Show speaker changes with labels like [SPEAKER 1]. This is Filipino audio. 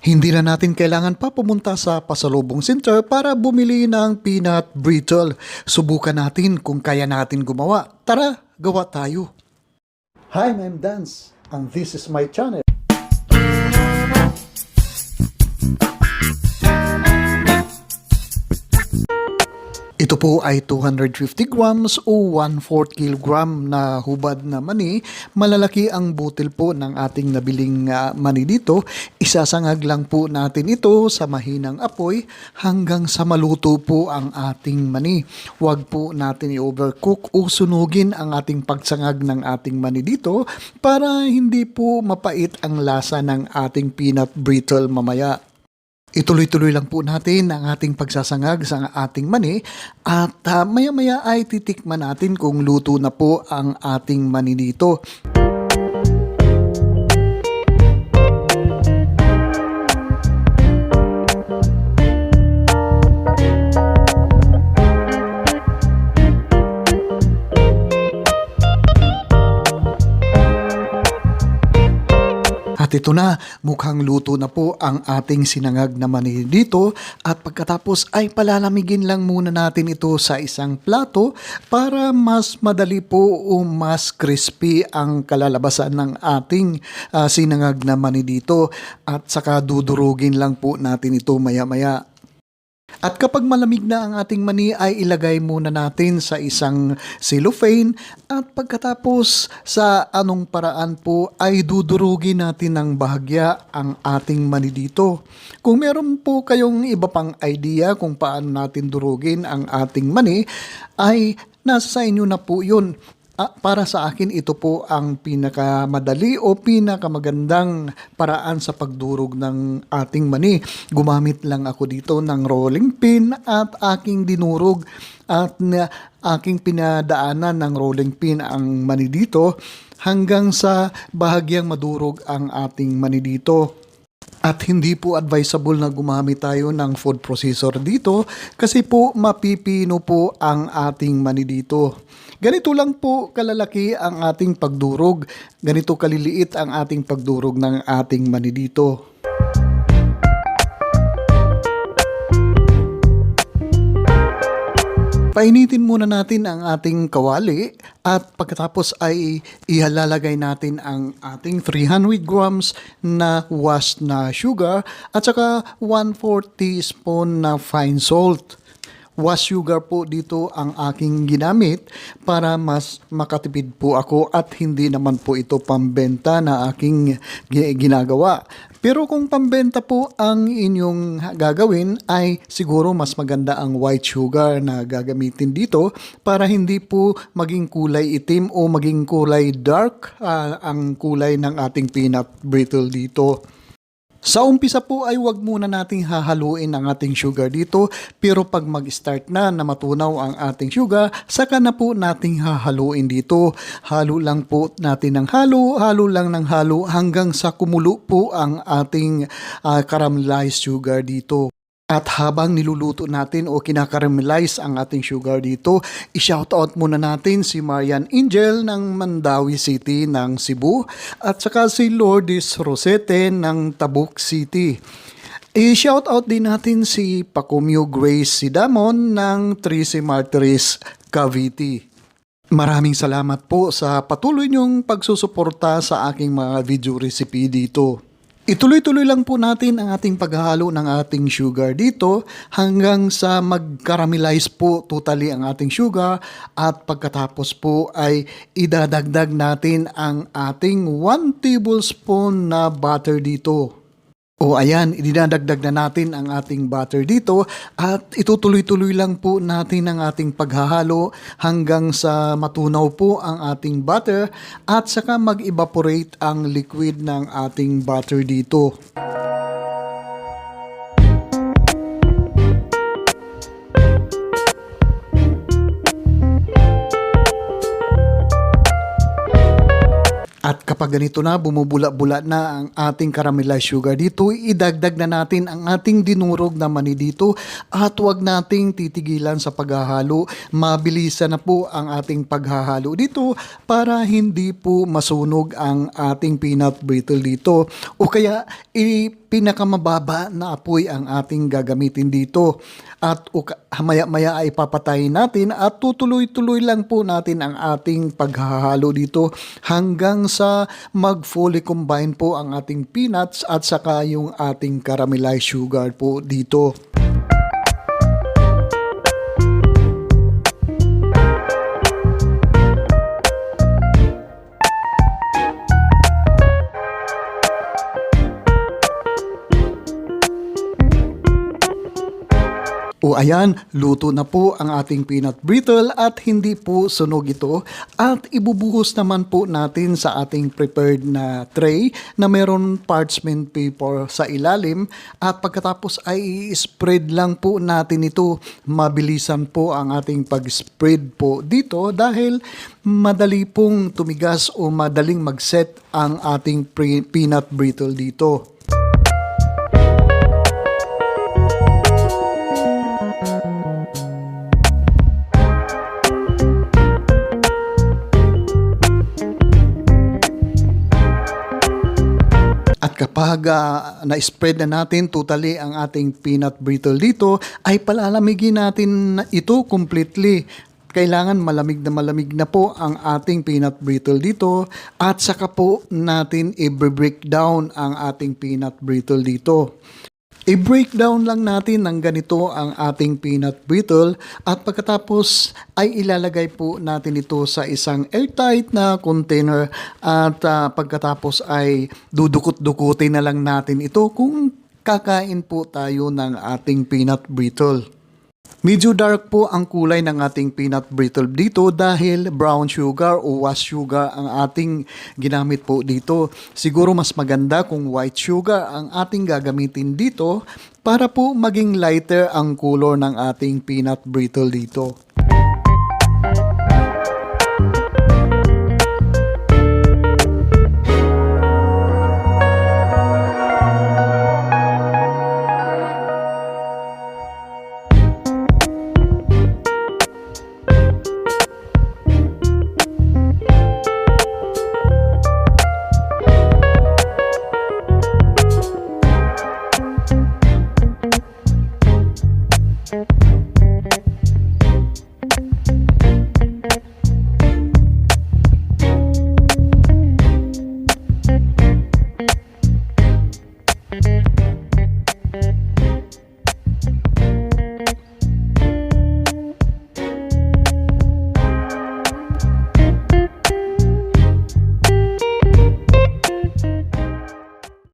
[SPEAKER 1] Hindi na natin kailangan pa pumunta sa pasalubong center para bumili ng peanut brittle. Subukan natin kung kaya natin gumawa. Tara, gawa tayo. Hi, I'm Dance, and this is my channel. Ito po ay 250 grams o 1/4 kilogram na hubad na mani. Malalaki ang butil po ng ating nabiling mani dito. Isasangag lang po natin ito sa mahinang apoy hanggang sa maluto po ang ating mani. Huwag po natin i-overcook o sunugin ang ating pagsangag ng ating mani dito para hindi po mapait ang lasa ng ating peanut brittle mamaya. Ituloy-tuloy lang po natin ang ating pagsasangag sa ating mani at maya-maya ay titikman natin kung luto na po ang ating mani dito. At ito na, mukhang luto na po ang ating sinangag na mani dito at pagkatapos ay palalamigin lang muna natin ito sa isang plato para mas madali po o mas crispy ang kalalabasan ng ating sinangag na mani dito at saka dudurugin lang po natin ito maya-maya. At kapag malamig na ang ating mani ay ilagay muna natin sa isang cellophane at pagkatapos sa anong paraan po ay dudurugin natin ng bahagya ang ating mani dito. Kung meron po kayong iba pang idea kung paano natin durugin ang ating mani ay nasa sa inyo na po yun. Para sa akin, ito po ang pinakamadali o pinakamagandang paraan sa pagdurog ng ating mani. Gumamit lang ako dito ng rolling pin at aking dinurog at aking pinadaanan ng rolling pin ang mani dito hanggang sa bahagyang madurog ang ating mani dito. At hindi po advisable na gumamit tayo ng food processor dito kasi po mapipino po ang ating mani dito. Ganito lang po kalalaki ang ating pagdurog. Ganito kaliliit ang ating pagdurog ng ating mani dito. Painitin muna natin ang ating kawali at pagkatapos ay ihalalagay natin ang ating 300 grams na washed na sugar at saka 1/4 teaspoon na fine salt. Washed sugar po dito ang aking ginamit para mas makatipid po ako at hindi naman po ito pambenta na aking ginagawa. Pero kung pambenta po ang inyong gagawin ay siguro mas maganda ang white sugar na gagamitin dito para hindi po maging kulay itim o maging kulay dark ang kulay ng ating peanut brittle dito. Sa umpisa po ay wag muna nating hahaluin ang ating sugar dito pero pag mag-start na matunaw ang ating sugar, saka na po nating hahaluin dito. Halo lang po natin ng halo lang ng halo hanggang sa kumulo po ang ating caramelized sugar dito. At habang niluluto natin o kinakaramelize ang ating sugar dito, i-shoutout muna natin si Marian Angel ng Mandawi City ng Cebu at saka si Lourdes Rosete ng Tabuk City. I-shoutout din natin si Pacomio Grace Sidamon ng Trece Martires, Cavite. Maraming salamat po sa patuloy niyong pagsusuporta sa aking mga video recipe dito. Ituloy-tuloy lang po natin ang ating paghahalo ng ating sugar dito hanggang sa mag-caramelize po totally ang ating sugar at pagkatapos po ay idadagdag natin ang ating 1 tablespoon na butter dito. O ayan, idinadagdag na natin ang ating butter dito at itutuloy-tuloy lang po natin ang ating paghahalo hanggang sa matunaw po ang ating butter at saka mag-evaporate ang liquid ng ating butter dito. At kapag ganito na, bumubula-bula na ang ating caramelized sugar dito, idagdag na natin ang ating dinurog na mani dito at huwag nating titigilan sa paghahalo. Mabilisan na po ang ating paghahalo dito para hindi po masunog ang ating peanut brittle dito. O kaya, pinakamababa na apoy ang ating gagamitin dito. At maya-maya ay papatayin natin at tutuloy-tuloy lang po natin ang ating paghahalo dito hanggang sa mag-fully combine po ang ating peanuts at saka yung ating caramelized sugar po dito. O ayan, luto na po ang ating peanut brittle at hindi po sunog ito. At ibubuhos naman po natin sa ating prepared na tray na meron parchment paper sa ilalim. At pagkatapos ay i-spread lang po natin ito. Mabilisan po ang ating pag-spread po dito dahil madali pong tumigas o madaling mag-set ang ating peanut brittle dito. At kapag na-spread na natin totally ang ating peanut brittle dito, ay palalamigin natin ito completely. Kailangan malamig na po ang ating peanut brittle dito at saka po natin i-break down ang ating peanut brittle dito. I-breakdown lang natin ng ganito ang ating peanut brittle at pagkatapos ay ilalagay po natin ito sa isang airtight na container at pagkatapos ay dudukot-dukutin na lang natin ito kung kakain po tayo ng ating peanut brittle. Medyo dark po ang kulay ng ating peanut brittle dito dahil brown sugar o washed sugar ang ating ginamit po dito. Siguro mas maganda kung white sugar ang ating gagamitin dito para po maging lighter ang color ng ating peanut brittle dito.